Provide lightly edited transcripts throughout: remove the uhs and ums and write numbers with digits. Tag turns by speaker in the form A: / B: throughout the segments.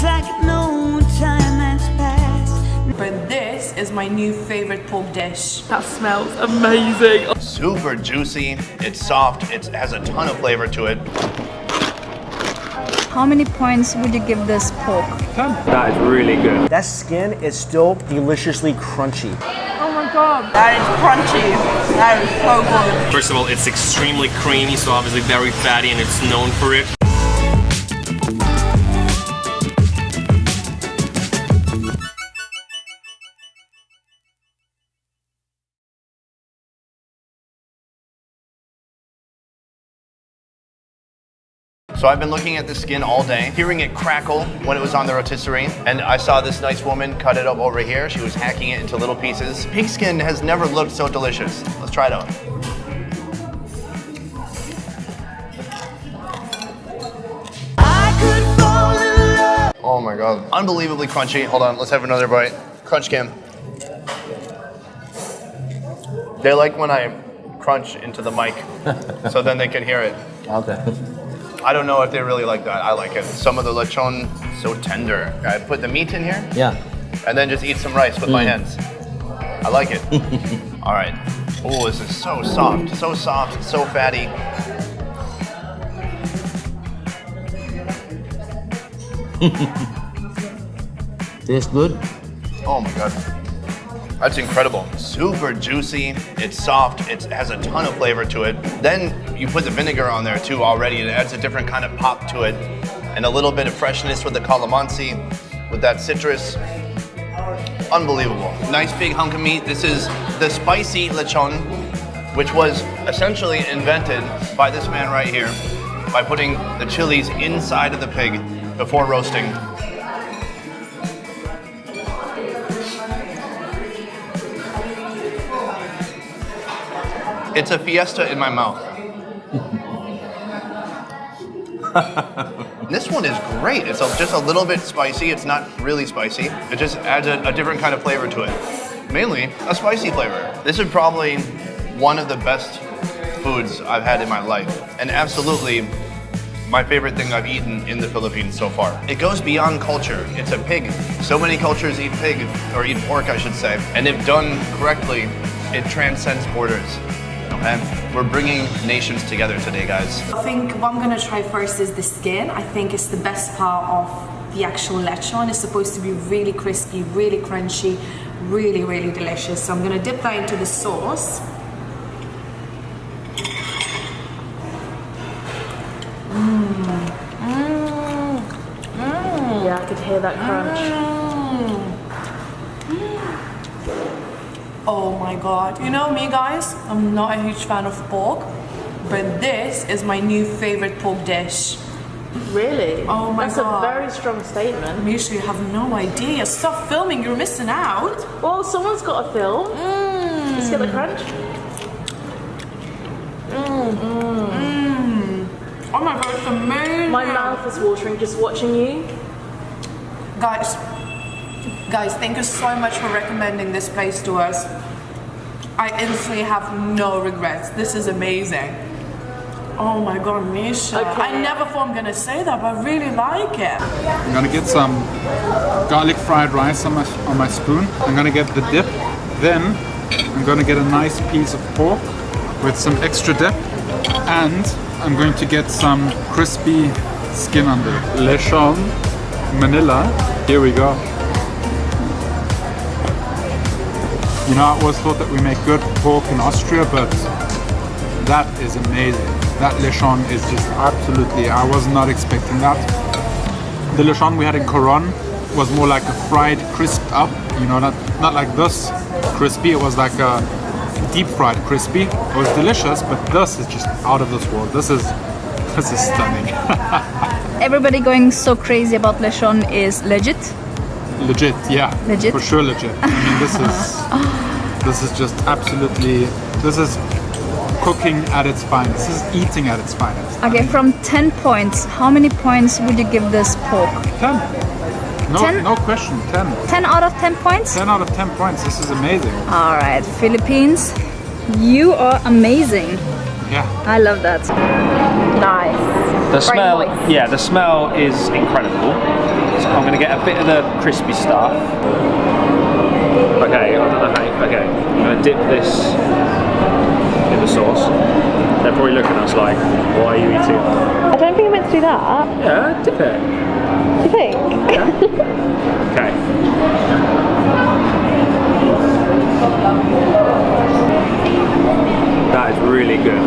A: It's like no time has passed.
B: But this is my new favorite pork dish.
C: That smells amazing.
D: Super juicy, it's soft, it has a ton of flavor to it.
E: How many points would you give this pork?
F: 10. That is really good.
G: That skin is still deliciously crunchy.
C: Oh my god.
B: That is crunchy. That is so good.
H: First of all, it's extremely creamy, so obviously very fatty, and it's known for it.
D: So I've been looking at the skin all day, hearing it crackle when it was on the rotisserie, and I saw this nice woman cut it up over here. She was hacking it into little pieces. Pig skin has never looked so delicious. Let's try it out. Oh my god, unbelievably crunchy. Hold on, let's have another bite. Crunch cam. They like when I crunch into the mic, so then they can hear it.
G: Okay.
D: I don't know if they really like that. I like it. Some of the lechon, so tender. I put the meat in here.
G: Yeah.
D: And then just eat some rice with my hands. I like it. All right. Oh, this is so soft, so fatty.
G: Tastes good.
D: Oh my god. That's incredible. Super juicy, it's soft, it has a ton of flavor to it. Then you put the vinegar on there too already, and it adds a different kind of pop to it. And a little bit of freshness with the calamansi, with that citrus. Unbelievable. Nice big hunk of meat. This is the spicy lechon, which was essentially invented by this man right here, by putting the chilies inside of the pig before roasting. It's a fiesta in my mouth. This one is great. It's just a little bit spicy. It's not really spicy. It just adds a different kind of flavor to it. Mainly a spicy flavor. This is probably one of the best foods I've had in my life. And absolutely my favorite thing I've eaten in the Philippines so far. It goes beyond culture. It's a pig. So many cultures eat pig, or eat pork, I should say. And if done correctly, it transcends borders. And we're bringing nations together today, guys.
B: I think what I'm gonna try first is the skin. I think it's the best part of the actual lechon. It's supposed to be really crispy, really crunchy, really, really delicious. So I'm gonna dip that into the sauce.
C: Yeah, I could hear that crunch.
B: Oh my god. You know me, guys, I'm not a huge fan of pork, but this is my new favorite pork dish.
C: Really?
B: Oh my
C: god. That's a very strong statement.
B: Misha, you have no idea. Stop filming, you're missing out.
C: Well, someone's got to film. Let's get the crunch.
B: Oh my god, it's amazing.
C: My mouth is watering just watching you.
B: Guys, thank you so much for recommending this place to us. I instantly have no regrets. This is amazing. Oh my god, Misha.
C: Okay.
B: I never thought I'm gonna say that, but I really like it.
F: I'm gonna get some garlic fried rice on my spoon. I'm gonna get the dip. Then I'm gonna get a nice piece of pork with some extra dip. And I'm going to get some crispy skin under it. Lechon, Manila. Here we go. You know, I always thought that we make good pork in Austria, but that is amazing. That Lechon is just absolutely, I was not expecting that. The Lechon we had in Coron was more like a fried, crisped up, you know, not like this crispy, it was like a deep fried crispy. It was delicious, but this is just out of this world. This is stunning.
E: Everybody going so crazy about Lechon is legit?
F: Legit, yeah.
E: Legit?
F: For sure legit. I mean, this is just absolutely, this is cooking at its finest. This is eating at its finest.
E: Okay, from 10 points, how many points would you give this pork?
F: 10. No,
E: 10?
F: No question, 10.
E: 10 out of 10 points?
F: 10 out of 10 points, this is amazing.
E: All right, Philippines, you are amazing.
F: Yeah.
E: I love that.
C: Nice.
H: The smell, yeah, the smell is incredible. So I'm gonna
I: get a bit of the crispy stuff. Okay, I don't know how. Okay, I'm gonna dip this in the sauce. They're probably looking at us like, why are you eating it?
C: I don't think I'm meant to do that.
I: Yeah, dip it.
C: Do you think?
I: Yeah. Okay. That is really good.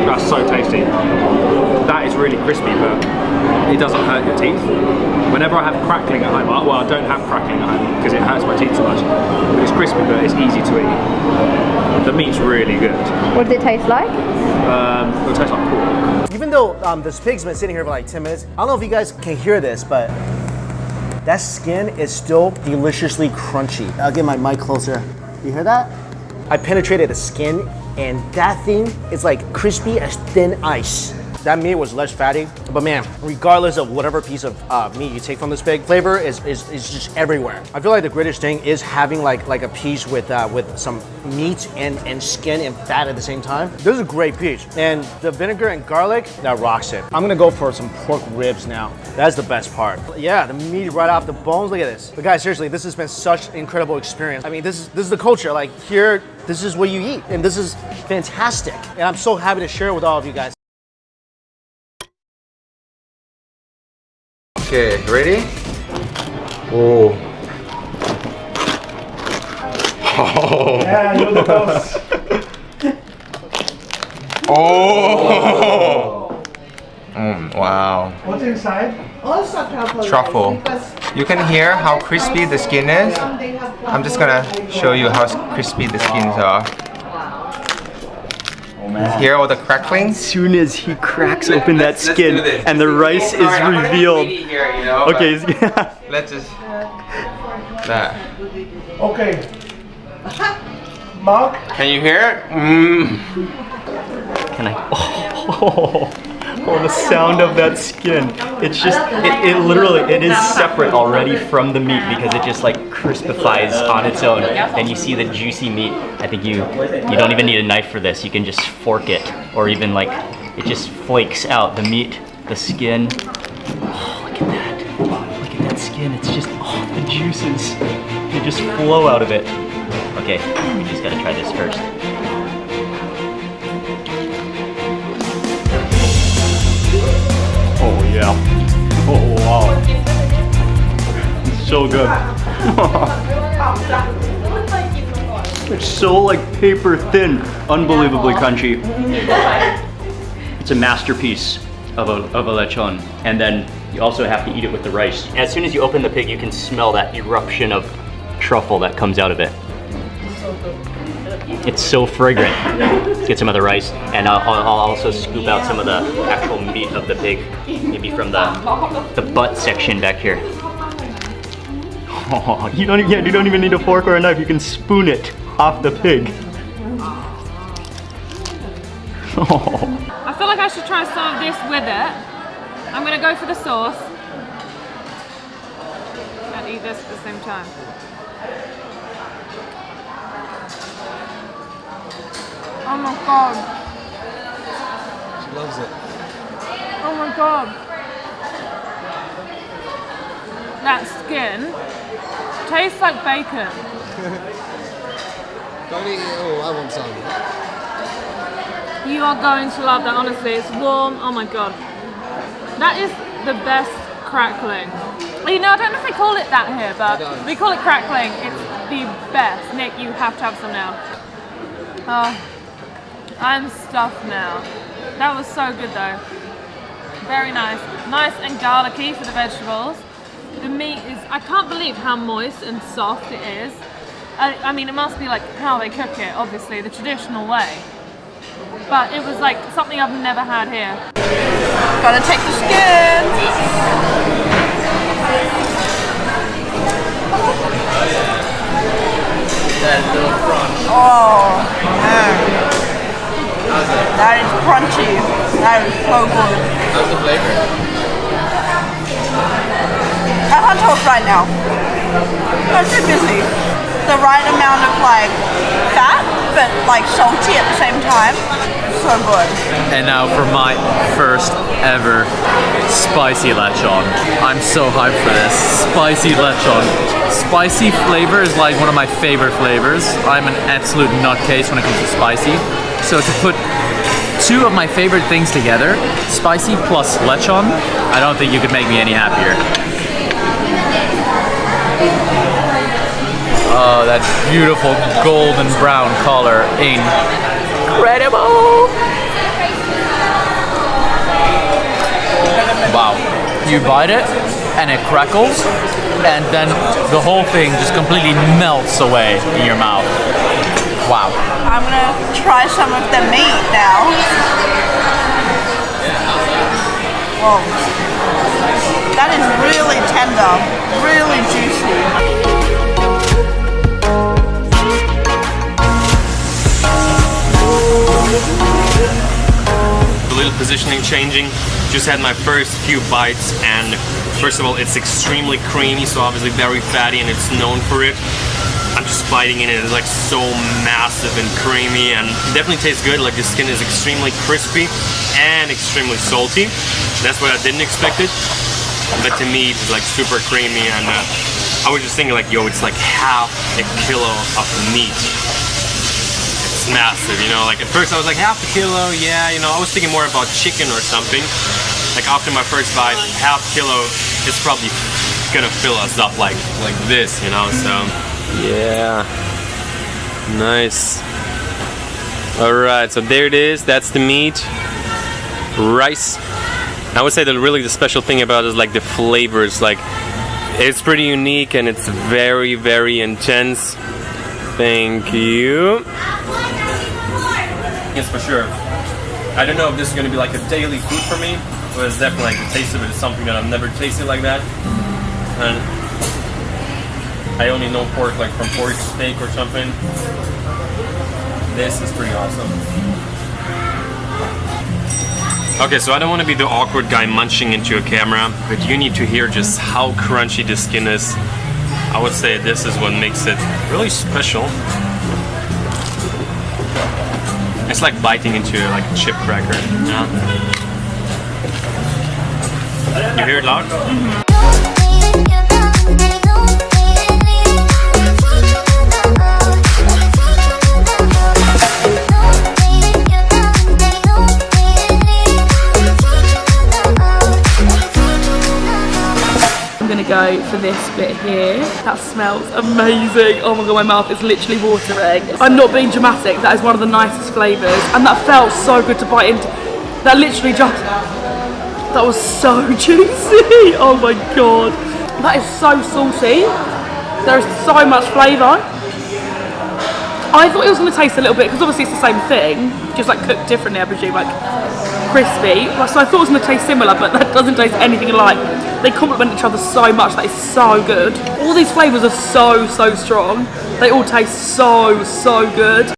I: That's so tasty. That is really crispy, but it doesn't hurt your teeth. Whenever I have crackling at home, well, I don't have crackling at home because it hurts my teeth so much. But it's crispy, but it's easy to eat. The meat's really good.
C: What does it taste like?
I: It'll taste like pork.
G: Even though this pig's been sitting here for like 10 minutes, I don't know if you guys can hear this, but that skin is still deliciously crunchy. I'll get my mic closer. You hear that? I penetrated the skin and that thing is like crispy as thin ice. That meat was less fatty, but man, regardless of whatever piece of meat you take from this pig, flavor is just everywhere. I feel like the greatest thing is having like a piece with some meat and skin and fat at the same time. This is a great piece, and the vinegar and garlic, that rocks it. I'm gonna go for some pork ribs now. That's the best part. Yeah, the meat right off the bones. Look at this. But guys, seriously, this has been such an incredible experience. I mean, this is the culture. Like here, this is what you eat, and this is fantastic. And I'm so happy to share it with all of you guys.
J: Okay, ready? Oh. Oh.
G: Yeah, you're the boss.
J: Oh. Wow.
G: What's inside?
J: Truffle. You can hear how crispy the skin is. I'm just gonna show you how crispy the skins are. Hear all the crackling?
K: As soon as he cracks open that skin and the rice is revealed. Okay.
J: Let's just that.
G: Okay. Mark?
J: Can you hear it?
K: Can I? Oh, the sound of that skin. It's just, it literally, it is separate already from the meat because it just like crispifies on its own. And you see the juicy meat. I think you don't even need a knife for this. You can just fork it, or even like, it just flakes out the meat, the skin. Oh, look at that. Look at that skin. It's just, oh, the juices. They just flow out of it. Okay, we just gotta try this first. Oh yeah. Oh wow. It's so good. It's so like paper thin, unbelievably crunchy. It's a masterpiece of a lechon. And then you also have to eat it with the rice. As soon as you open the pig, you can smell that eruption of truffle that comes out of it. It's so fragrant. Let's get some of the rice, and I'll also scoop out some of the actual meat of the pig, maybe from the butt section back here. Oh, you don't even need a fork or a knife. You can spoon it off the pig. Oh.
L: I feel like I should try some of this with it. I'm gonna go for the sauce and eat this at the same time. Oh my god.
G: She loves it.
L: Oh my god. That skin tastes like bacon.
G: Don't eat it all, I want some.
L: You are going to love that, honestly. It's warm. Oh my god. That is the best crackling. You know, I don't know if they call it that here, but we call it crackling. It's the best. Nick, you have to have some now. Oh. I'm stuffed now. That was so good though. Very nice. Nice and garlicky for the vegetables. The meat is, I can't believe how moist and soft it is. I mean, it must be like how they cook it, obviously, the traditional way. But it was like something I've never had here. Gotta take the skin.
J: That little crunch.
A: Oh, man. That is crunchy. That is so good.
J: How's the flavor?
A: I can't talk right now. I'm too busy. The right amount of like fat, but like salty at the same time. So so good.
M: And now for my first ever spicy lechon. I'm so hyped for this. Spicy lechon. Spicy flavor is like one of my favorite flavors. I'm an absolute nutcase when it comes to spicy. So to put two of my favorite things together, spicy plus lechon, I don't think you could make me any happier. Oh, that beautiful golden brown color. Incredible! Wow. You bite it, and it crackles, and then the whole thing just completely melts away in your mouth. Wow.
A: I'm gonna try some of the meat now. Whoa. That is really tender, really juicy.
H: A little positioning changing. Just had my first few bites, and first of all, it's extremely creamy, so obviously very fatty, and it's known for it. I'm just biting in it. It's like so massive and creamy, and it definitely tastes good. Like the skin is extremely crispy and extremely salty. That's what I didn't expect it. But to me, it's like super creamy, and I was just thinking like, yo, it's like half a kilo of meat. It's massive, you know. Like at first I was like, half a kilo, yeah, you know. I was thinking more about chicken or something. Like after my first bite, half kilo is probably gonna fill us up like this, you know. So yeah, nice. All right, so there it is. That's the meat. Rice. I would say that really the special thing about it is like the flavors. Like it's pretty unique and it's very, very intense. Thank you. Yes, for sure. I don't know if this is gonna be like a daily food for me, but it's definitely like the taste of it is something that I've never tasted like that. And I only know pork like from pork steak or something. This is pretty awesome. Okay, so I don't want to be the awkward guy munching into a camera, but you need to hear just how crunchy the skin is. I would say this is what makes it really special. It's like biting into like a chip cracker. Yeah. You hear it loud? Mm-hmm.
C: Go for this bit here. That smells amazing. Oh my god, my mouth is literally watering. I'm not being dramatic, that is one of the nicest flavours, and that felt so good to bite into. That literally just, that was so juicy. Oh my god. That is so salty. There is so much flavour. I thought it was going to taste a little bit, because obviously it's the same thing, just like cooked differently, I presume, like crispy. So I thought it was going to taste similar, but that doesn't taste anything alike. They complement each other so much. That is so good. All these flavours are so strong. They all taste so good.